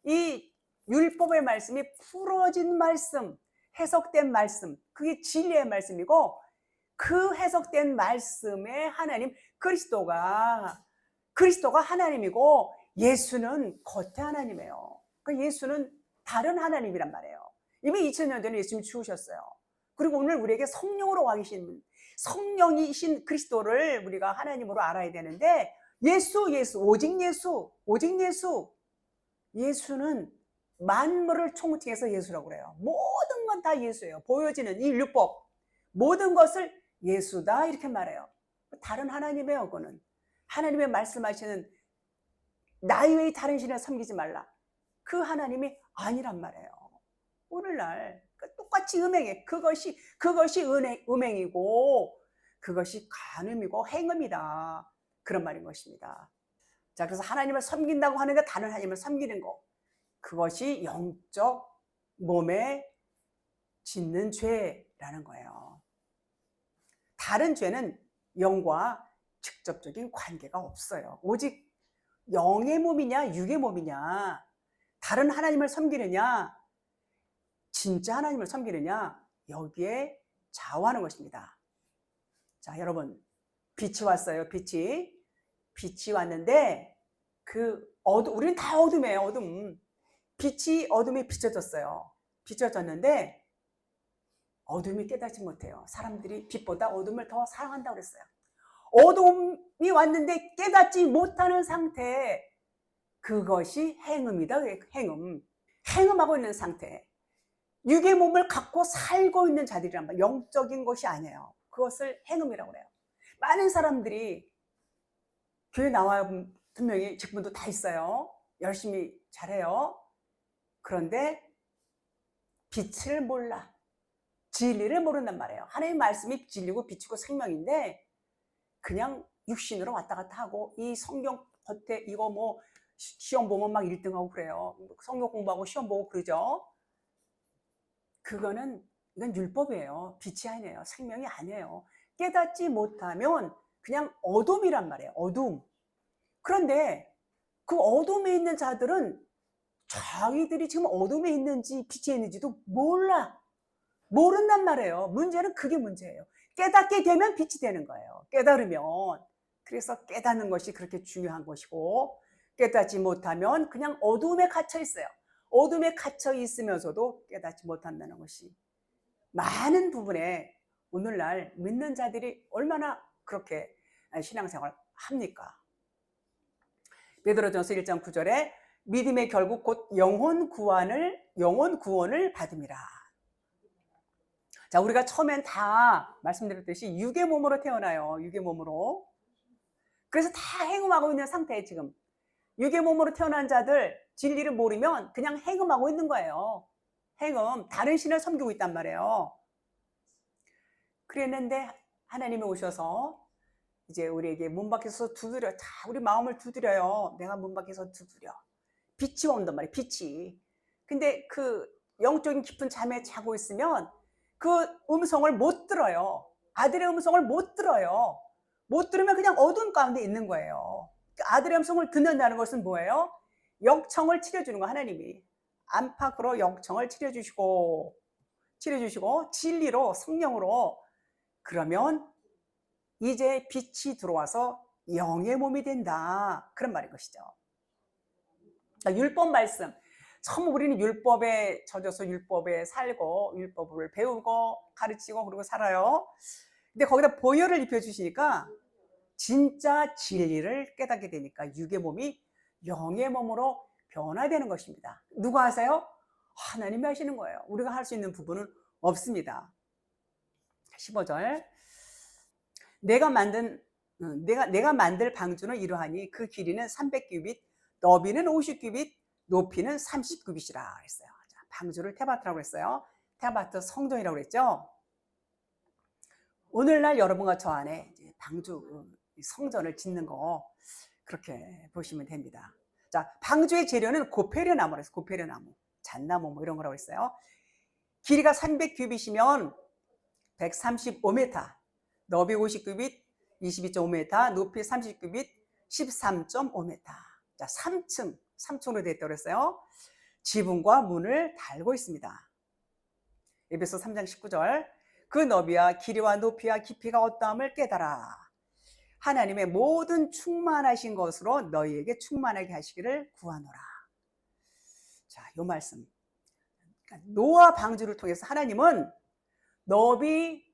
이 율법의 말씀이 풀어진 말씀, 해석된 말씀, 그게 진리의 말씀이고, 그 해석된 말씀에 하나님 그리스도가 하나님이고, 예수는 겉의 하나님이에요. 그 예수는 다른 하나님이란 말이에요. 이미 2000년 전에 예수님이 죽으셨어요. 그리고 오늘 우리에게 성령으로 와 계신 성령이신 그리스도를 우리가 하나님으로 알아야 되는데, 오직 예수. 예수는 만물을 총칭해서 예수라고 그래요. 모든 건 다 예수예요. 보여지는 이 율법, 모든 것을 예수다 이렇게 말해요. 다른 하나님이에요. 그거는 하나님의 말씀하시는 나 외의 다른 신을 섬기지 말라, 그 하나님이 아니란 말이에요. 오늘날 똑같이 음행해. 그것이 음행이고, 그것이 간음이고 행음이다, 그런 말인 것입니다. 자, 그래서 하나님을 섬긴다고 하는데 다른 하나님을 섬기는 거, 그것이 영적 몸에 짓는 죄라는 거예요. 다른 죄는 영과 직접적인 관계가 없어요. 오직 영의 몸이냐 육의 몸이냐, 다른 하나님을 섬기느냐 진짜 하나님을 섬기느냐, 여기에 좌우하는 것입니다. 자, 여러분, 빛이 왔어요. 빛이 왔는데 우리는 다 어둠이에요. 어둠. 빛이 어둠에 비춰졌어요. 비춰졌는데 어둠이 깨닫지 못해요. 사람들이 빛보다 어둠을 더 사랑한다고 그랬어요. 어둠이 왔는데 깨닫지 못하는 상태, 그것이 행음이다. 행음. 행음하고 있는 상태. 육의 몸을 갖고 살고 있는 자들이란 말이에요. 영적인 것이 아니에요. 그것을 행음이라고 그래요. 많은 사람들이 교회 나와야 분명히 직분도 다 있어요. 열심히 잘해요. 그런데 빛을 몰라. 진리를 모른단 말이에요. 하나님의 말씀이 진리고 빛이고 생명인데 그냥 육신으로 왔다 갔다 하고, 이 성경 겉에 이거 뭐 시험 보면 막 1등하고 그래요. 성경 공부하고 시험 보고 그러죠. 이건 율법이에요. 빛이 아니에요. 생명이 아니에요. 깨닫지 못하면 그냥 어둠이란 말이에요. 어둠. 그런데 그 어둠에 있는 자들은 자기들이 지금 어둠에 있는지 빛에 있는지도 모른단 말이에요. 문제는 그게 문제예요. 깨닫게 되면 빛이 되는 거예요. 깨달으면. 그래서 깨닫는 것이 그렇게 중요한 것이고, 깨닫지 못하면 그냥 어둠에 갇혀 있어요. 어둠에 갇혀 있으면서도 깨닫지 못한다는 것이 많은 부분에 오늘날 믿는 자들이 얼마나 그렇게 신앙생활 합니까? 베드로전서 1장 9절에 믿음의 결국 곧 영혼 구원을 받음이라. 자, 우리가 처음엔 다 말씀드렸듯이 육의 몸으로 태어나요. 육의 몸으로. 그래서 다 행음하고 있는 상태에 지금 육의 몸으로 태어난 자들 진리를 모르면 그냥 행음하고 있는 거예요. 행음, 다른 신을 섬기고 있단 말이에요. 그랬는데 하나님이 오셔서 이제 우리에게 문 밖에서 두드려, 다 우리 마음을 두드려요. 내가 문 밖에서 두드려. 빛이 온단 말이에요. 빛이. 근데 그 영적인 깊은 잠에 자고 있으면 그 음성을 못 들어요. 아들의 음성을 못 들어요. 못 들으면 그냥 어두운 가운데 있는 거예요. 아들의 음성을 듣는다는 것은 뭐예요? 역청을 치료주는 거. 하나님이 안팎으로 역청을 치료주시고 진리로, 성령으로, 그러면 이제 빛이 들어와서 영의 몸이 된다, 그런 말인 것이죠. 율법 말씀, 처음 우리는 율법에 젖어서 율법에 살고 율법을 배우고 가르치고 그러고 살아요. 근데 거기다 보혈을 입혀주시니까 진짜 진리를 깨닫게 되니까 육의 몸이 영의 몸으로 변화되는 것입니다. 누가 하세요? 하나님이 하시는 거예요. 우리가 할 수 있는 부분은 없습니다. 15절, 내가 만들 방주는 이러하니 그 길이는 300규빗, 너비는 50규빗, 높이는 30규빗이라 그랬어요. 방주를 테바트라고 했어요. 테바트 성전이라고 그랬죠. 오늘날 여러분과 저 안에 방주 성전을 짓는 거 그렇게 보시면 됩니다. 자, 방주의 재료는 고페르나무라고 했어요. 고페르나무, 잣나무 뭐 이런 거라고 했어요. 길이가 300규빗이면 135m, 너비 50규빗, 22.5m, 높이 30규빗, 13.5m. 자, 3층으로 되어 있다고 그랬어요. 지붕과 문을 달고 있습니다. 에베소 3장 19절, 그 너비와 길이와 높이와 깊이가 어떠함을 깨달아 하나님의 모든 충만하신 것으로 너희에게 충만하게 하시기를 구하노라. 자, 요 말씀, 노아 방주를 통해서 하나님은 너비,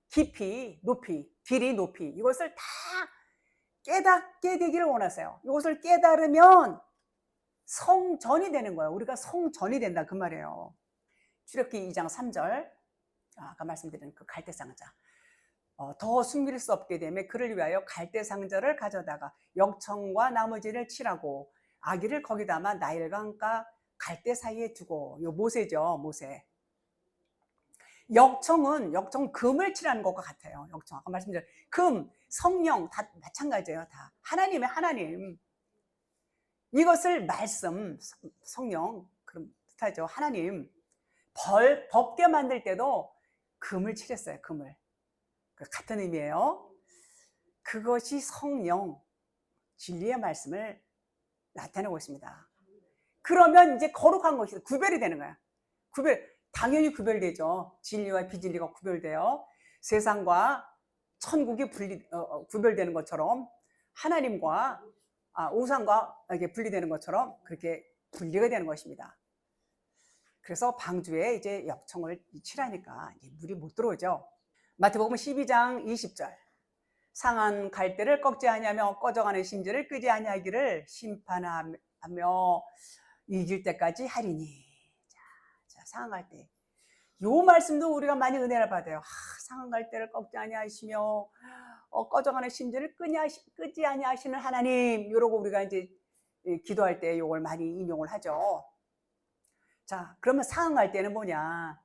깊이, 높이, 길이, 높이, 이것을 다 깨닫게 되기를 원하세요. 이것을 깨달으면 성전이 되는 거예요. 우리가 성전이 된다, 그 말이에요. 출애굽기 2장 3절, 아까 말씀드린 그 갈대상자, 더 숨길 수 없게 되면 그를 위하여 갈대상자를 가져다가 역청과 나머지를 칠하고 아기를 거기 담아 나일강과 갈대 사이에 두고. 요 모세죠, 모세. 역청 금을 칠하는 것과 같아요. 역청, 아까 말씀드린 금, 성령 다 마찬가지예요. 다 하나님. 이것을 말씀, 성령, 그럼 뜻하죠. 하나님. 법계 만들 때도 금을 칠했어요. 금을. 같은 의미예요. 그것이 성령, 진리의 말씀을 나타내고 있습니다. 그러면 이제 거룩한 것이 구별이 되는 거야. 당연히 구별되죠. 진리와 비진리가 구별돼요. 세상과 천국이 구별되는 것처럼 하나님과 우상과 이게 분리되는 것처럼 그렇게 분리가 되는 것입니다. 그래서 방주에 이제 역청을 칠하니까 이제 물이 못 들어오죠. 마태복음 12장 20절. 상한 갈대를 꺾지 아니하며 꺼져가는 심지를 끄지 아니하기를 심판하며 이길 때까지 하리니. 자, 상한 갈대. 요 말씀도 우리가 많이 은혜를 받아요. 상한 갈대를 꺾지 아니하시며 꺼져가는 심지를 끄지 아니하시는 하나님. 이러고 우리가 이제 기도할 때 이걸 많이 인용을 하죠. 자, 그러면 상한 갈대는 뭐냐?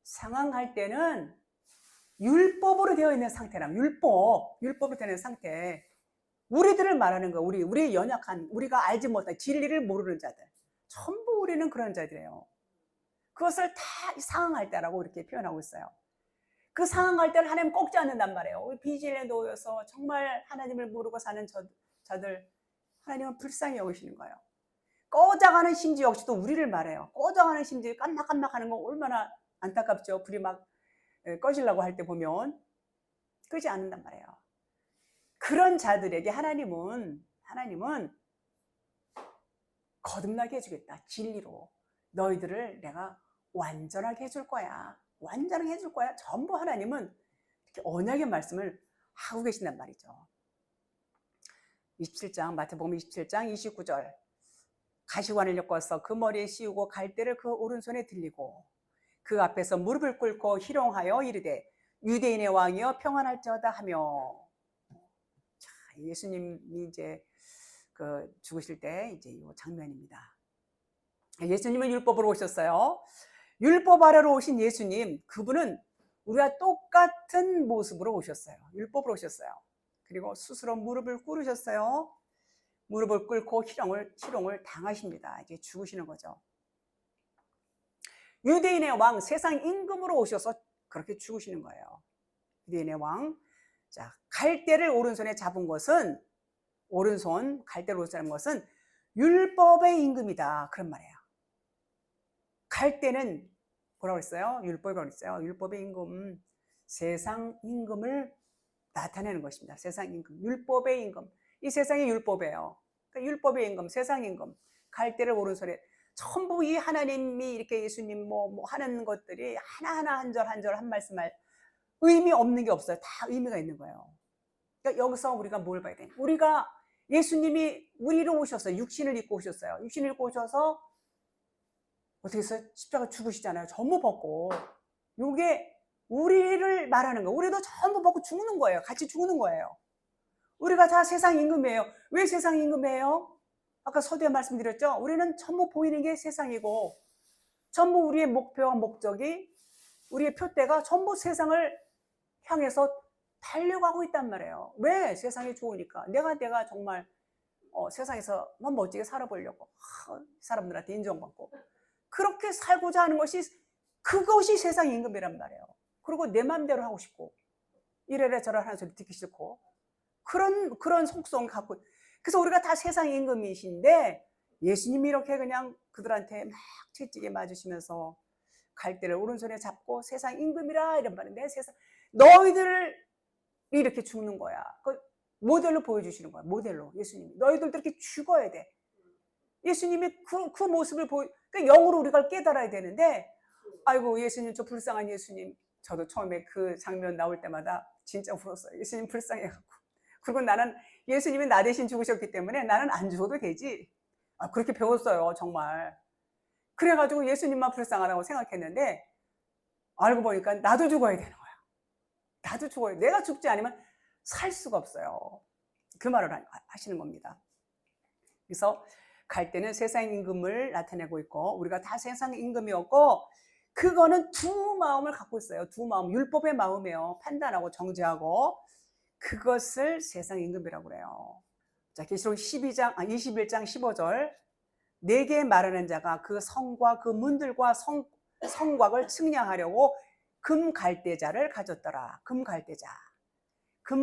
상한 갈대는 율법으로 되어 있는 상태라면, 율법으로 되어 있는 상태. 우리들을 말하는 거, 우리의 연약한, 우리가 알지 못한 진리를 모르는 자들. 전부 우리는 그런 자들이에요. 그것을 다 상한 갈대라고 이렇게 표현하고 있어요. 그 상한 갈대를 하나님 꺾지 않는단 말이에요. 우리 비진리에 놓여서 정말 하나님을 모르고 사는 자들, 하나님은 불쌍히 여기시는 거예요. 꺼져가는 심지 역시도 우리를 말해요. 꺼져가는 심지 깜빡깜빡하는 거 얼마나 안타깝죠. 불이 막 꺼지려고 할 때 보면 끄지 않는단 말이에요. 그런 자들에게 하나님은 거듭나게 해주겠다. 진리로 너희들을 내가 완전하게 해줄 거야. 완전하게 해줄 거야. 전부 하나님은 이렇게 언약의 말씀을 하고 계신단 말이죠. 27장 마태복음 27장 29절. 가시관을 엮어서 그 머리에 씌우고 갈대를 그 오른손에 들리고 그 앞에서 무릎을 꿇고 희롱하여 이르되 유대인의 왕이여 평안할지어다 하며. 자, 예수님이 이제 그 죽으실 때 이제 이 장면입니다. 예수님은 율법으로 오셨어요. 율법 아래로 오신 예수님, 그분은 우리와 똑같은 모습으로 오셨어요. 율법으로 오셨어요. 그리고 스스로 무릎을 꿇으셨어요. 무릎을 꿇고 희롱을 당하십니다. 이제 죽으시는 거죠. 유대인의 왕, 세상 임금으로 오셔서 그렇게 죽으시는 거예요. 유대인의 왕. 자, 갈대를 오른손에 잡은 것은, 갈대를 오른손에 잡은 것은 율법의 임금이다. 그런 말이에요. 갈대는 뭐라고 했어요? 율법이라고 했어요. 율법의 임금, 세상 임금을 나타내는 것입니다. 세상 임금, 율법의 임금. 이 세상이 율법이에요. 그러니까 율법의 임금, 세상 임금, 갈대를 오른손에. 전부 이 하나님이 이렇게 예수님 뭐 하는 것들이 하나하나 한 절 한 절 한 말씀할 의미 없는 게 없어요. 다 의미가 있는 거예요. 그러니까 여기서 우리가 뭘 봐야 돼? 우리가 예수님이 우리로 오셨어요. 육신을 입고 오셨어요. 육신을 입고 오셔서 어떻게 했어요? 십자가 죽으시잖아요. 전부 벗고. 요게 우리를 말하는 거예요. 우리도 전부 벗고 죽는 거예요. 같이 죽는 거예요. 우리가 다 세상 임금이에요. 왜 세상 임금이에요? 아까 서두에 말씀드렸죠? 우리는 전부 보이는 게 세상이고 전부 우리의 목표와 목적이, 우리의 표대가 전부 세상을 향해서 달려가고 있단 말이에요. 왜? 세상이 좋으니까. 내가 정말 세상에서 멋지게 살아보려고, 사람들한테 인정받고 그렇게 살고자 하는 것이, 그것이 세상 임금이란 말이에요. 그리고 내 마음대로 하고 싶고 이래라 저래라 하는 소리 듣기 싫고 그런 속성 갖고. 그래서 우리가 다 세상 임금이신데 예수님이 이렇게 그냥 그들한테 막 채찍에 맞으시면서 갈대를 오른손에 잡고 세상 임금이라 이런 말인데, 세상 너희들을 이렇게 죽는 거야. 그 모델로 보여주시는 거야. 모델로 예수님이 너희들도 이렇게 죽어야 돼. 예수님이 그 모습을 그러니까 영으로 우리가 깨달아야 되는데, 아이고 예수님, 저 불쌍한 예수님. 저도 처음에 그 장면 나올 때마다 진짜 울었어요. 예수님 불쌍해갖고. 그리고 나는 예수님이 나 대신 죽으셨기 때문에 나는 안 죽어도 되지. 그렇게 배웠어요, 정말. 그래가지고 예수님만 불쌍하다고 생각했는데 알고 보니까 나도 죽어야 되는 거야. 나도 죽어야 돼. 내가 죽지 않으면 살 수가 없어요. 그 말을 하시는 겁니다. 그래서 갈대는 세상 임금을 나타내고 있고 우리가 다 세상 임금이었고, 그거는 두 마음을 갖고 있어요. 두 마음, 율법의 마음이에요. 판단하고 정죄하고. 그것을 세상 임금이라고 그래요. 자, 계시록 21장 15절. 내게 말하는 자가 그 성과 그 문들과 성곽을 측량하려고 금 갈대자를 가졌더라. 금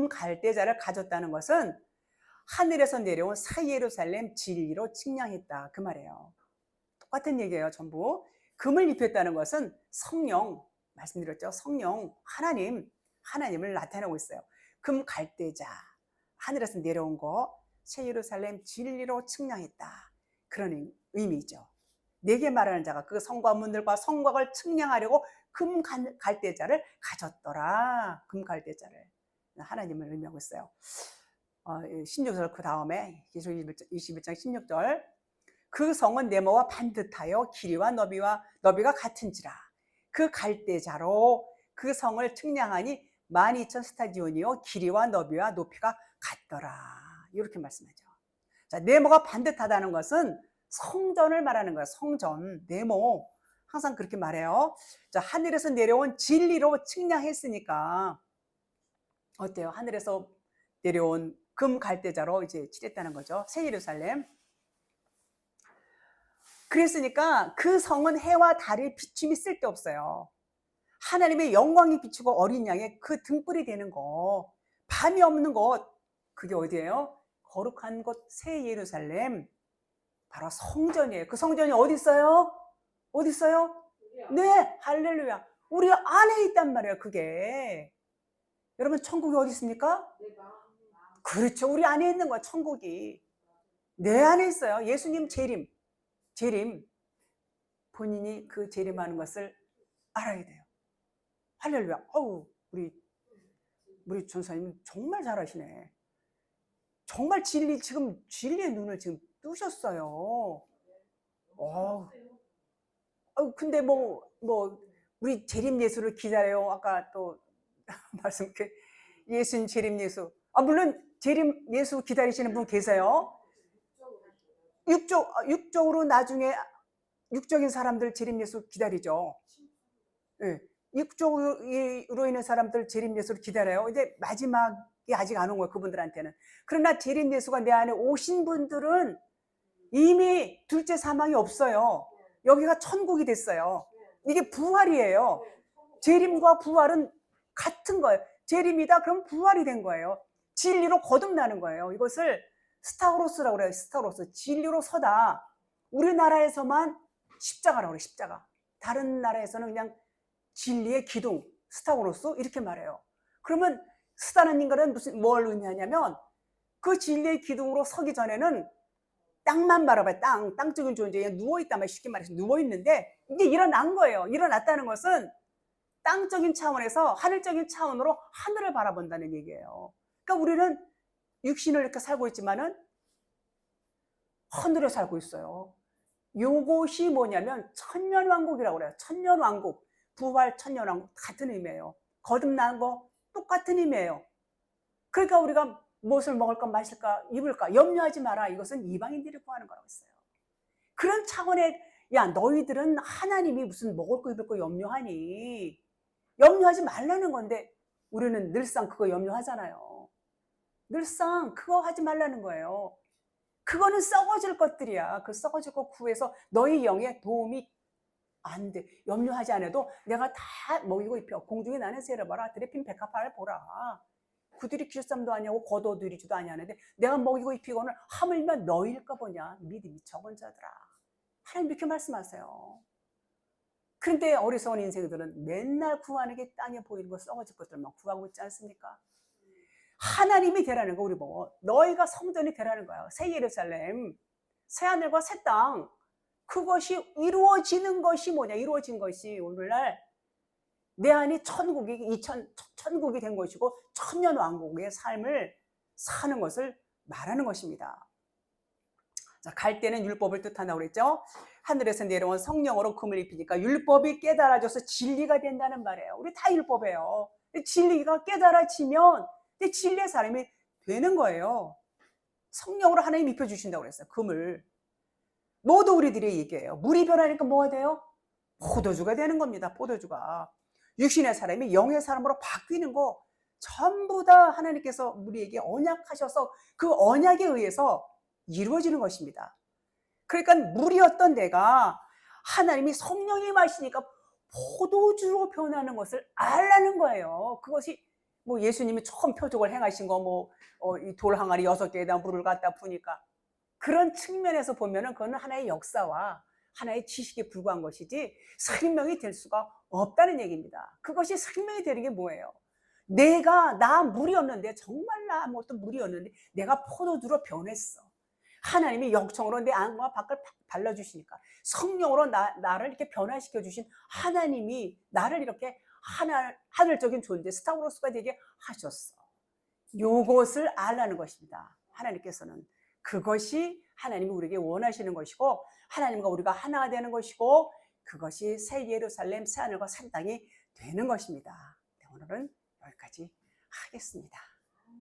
갈대자를 가졌다는 것은 하늘에서 내려온 새 예루살렘 진리로 측량했다. 그 말이에요. 똑같은 얘기예요, 전부. 금을 입혔다는 것은 성령, 말씀드렸죠. 성령, 하나님을 나타내고 있어요. 금 갈대자, 하늘에서 내려온 거, 새 예루살렘 진리로 측량했다. 그런 의미죠. 내게 말하는 자가 그 성과 문들과 성곽을 측량하려고 금 갈대자를 가졌더라. 금 갈대자를. 하나님을 의미하고 있어요. 16절 그 다음에 21장 16절 그 성은 네모와 반듯하여 길이와 너비가 같은지라. 그 갈대자로 그 성을 측량하니 12,000스타디온이요 길이와 너비와 높이가 같더라. 이렇게 말씀하죠. 자, 네모가 반듯하다는 것은 성전을 말하는 거예요. 성전, 네모. 항상 그렇게 말해요. 자, 하늘에서 내려온 진리로 측량했으니까 어때요? 하늘에서 내려온 금 갈대자로 이제 칠했다는 거죠. 새 예루살렘. 그랬으니까 그 성은 해와 달의 비춤이 쓸데없어요. 하나님의 영광이 비추고 어린 양의 그 등불이 되는 거, 밤이 없는 곳, 그게 어디예요? 거룩한 곳 새 예루살렘, 바로 성전이에요. 그 성전이 어디 있어요? 어디 있어요? 네, 할렐루야. 우리 안에 있단 말이에요. 그게. 여러분 천국이 어디 있습니까? 그렇죠. 우리 안에 있는 거야. 천국이 내 안에 있어요. 예수님 재림 본인이 그 재림하는 것을 알아야 돼요. 할렐루야. 어우, 우리 전사님 정말 잘하시네. 정말 지금 진리의 눈을 지금 뜨셨어요. 근데 우리 재림 예수를 기다려요. 아까 또 말씀 예수님 재림 예수. 물론 재림 예수 기다리시는 분 계세요. 육적으로 나중에 육적인 사람들 재림 예수 기다리죠. 네. 육적으로 있는 사람들 재림 예수를 기다려요. 이제 마지막이 아직 안 온 거예요. 그분들한테는. 그러나 재림 예수가 내 안에 오신 분들은 이미 둘째 사망이 없어요. 여기가 천국이 됐어요. 이게 부활이에요. 재림과 부활은 같은 거예요. 재림이다 그럼 부활이 된 거예요. 진리로 거듭나는 거예요. 이것을 스타우로스라고 그래요. 스타우로스. 진리로 서다. 우리나라에서만 십자가라고 그래요. 십자가. 다른 나라에서는 그냥 진리의 기둥, 스타우로스 이렇게 말해요. 그러면 스타는 인간은 뭘 의미하냐면 그 진리의 기둥으로 서기 전에는 땅만 바라봐요. 땅적인 존재에 누워있단 말이에요. 쉽게 말해서 누워있는데 이게 일어난 거예요. 일어났다는 것은 땅적인 차원에서 하늘적인 차원으로 하늘을 바라본다는 얘기예요. 그러니까 우리는 육신을 이렇게 살고 있지만은 하늘에 살고 있어요. 요것이 뭐냐면 천년왕국이라고 그래요. 천년왕국, 부활 천년왕국 같은 의미예요. 거듭난 거 똑같은 의미예요. 그러니까 우리가 무엇을 먹을까 마실까 입을까 염려하지 마라. 이것은 이방인들이 구하는 거라고 했어요. 그런 차원의 야 너희들은 하나님이 무슨 먹을 거 입을 거 염려하니? 염려하지 말라는 건데 우리는 늘상 그거 염려하잖아요. 늘상 그거 하지 말라는 거예요. 그거는 썩어질 것들이야. 그 썩어질 것 구해서 너희 영에 도움이 안 돼. 염려하지 않아도 내가 다 먹이고 입혀. 공중에 나는 새를 봐라. 들에 핀 백합화를 보라. 그들이 길쌈도 아니하고 걷어들이지도 아니하는데 내가 먹이고 입히고는 하물며 너희일까 보냐. 믿음이 적은 자들아. 하나님 이렇게 말씀하세요. 그런데 어리석은 인생들은 맨날 구하는 게 땅에 보이는 거 썩어질 것들만 구하고 있지 않습니까? 하나님이 되라는 거 우리 보고 너희가 성전이 되라는 거예요. 새 예루살렘, 새 하늘과 새 땅. 그것이 이루어지는 것이 뭐냐. 이루어진 것이 오늘날 내 안이 천국이 된 것이고 천년왕국의 삶을 사는 것을 말하는 것입니다. 자, 갈 때는 율법을 뜻한다고 그랬죠. 하늘에서 내려온 성령으로 금을 입히니까 율법이 깨달아져서 진리가 된다는 말이에요. 우리 다 율법이에요. 진리가 깨달아지면 진리의 사람이 되는 거예요. 성령으로 하나님 입혀주신다고 그랬어요. 금을. 모두 우리들의 얘기예요. 물이 변하니까 뭐가 돼요? 포도주가 되는 겁니다. 포도주가. 육신의 사람이 영의 사람으로 바뀌는 거 전부 다 하나님께서 우리에게 언약하셔서 그 언약에 의해서 이루어지는 것입니다. 그러니까 물이었던 내가 하나님이 성령이 마시니까 포도주로 변하는 것을 알라는 거예요. 그것이 예수님이 처음 표적을 행하신 거 이 돌 항아리 6개에다 물을 갖다 부으니까 그런 측면에서 보면은 그거는 하나의 역사와 하나의 지식에 불과한 것이지 생명이 될 수가 없다는 얘기입니다. 그것이 생명이 되는 게 뭐예요? 나 물이었는데 정말 나 아무것도 물이었는데 내가 포도주로 변했어. 하나님이 역청으로 내 안과 밖을 발라주시니까, 성령으로 나를 이렇게 변화시켜 주신 하나님이 나를 이렇게 하늘적인 존재, 스타우로스가 되게 하셨어. 요것을 알라는 것입니다. 하나님께서는 그것이 하나님이 우리에게 원하시는 것이고, 하나님과 우리가 하나가 되는 것이고, 그것이 새 예루살렘, 새 하늘과 새 땅이 되는 것입니다. 오늘은 여기까지 하겠습니다.